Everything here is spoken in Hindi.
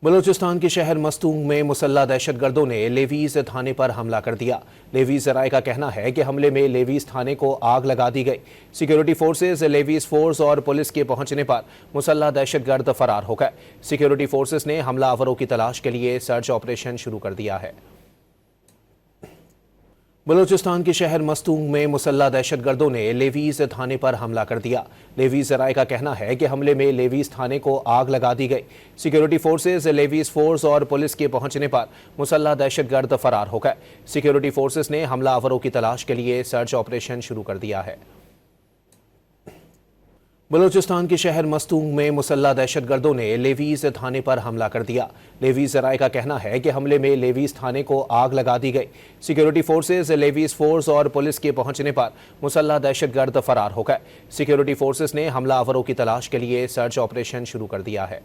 बलूचिस्तान के शहर मस्तूंग में मुसल्लह दहशतगर्दों ने लेवीज थाने पर हमला कर दिया। लेवीज जराये का कहना है कि हमले में लेवीज थाने को आग लगा दी गई। सिक्योरिटी फोर्सेज, लेवीज फोर्स और पुलिस के पहुंचने पर मुसल्लह दहशतगर्द फरार हो गए। सिक्योरिटी फोर्सेज ने हमलावरों की तलाश के लिए सर्च ऑपरेशन शुरू कर दिया है। बलूचिस्तान के शहर मस्तूंग में मुसल्लह दहशतगर्दों ने लेवीज थाने पर हमला कर दिया। लेवीज जराये का कहना है कि हमले में लेवीज थाने को आग लगा दी गई। सिक्योरिटी फोर्सेज, लेवीज फोर्स और पुलिस के पहुंचने पर मुसल्लह दहशतगर्द फरार हो गए। सिक्योरिटी फोर्सेज ने हमलावरों की तलाश के लिए सर्च ऑपरेशन शुरू कर दिया है। बलूचिस्तान के शहर मस्तूंग में मुसल्लह दहशतगर्दों ने लेवीज थाने पर हमला कर दिया। लेवीज जराये का कहना है कि हमले में लेवीज थाने को आग लगा दी गई। सिक्योरिटी फोर्सेज, लेवीज फोर्स और पुलिस के पहुंचने पर मुसल्लह दहशतगर्द फरार हो गए। सिक्योरिटी फोर्सेज ने हमलावरों की तलाश के लिए सर्च ऑपरेशन शुरू कर दिया है।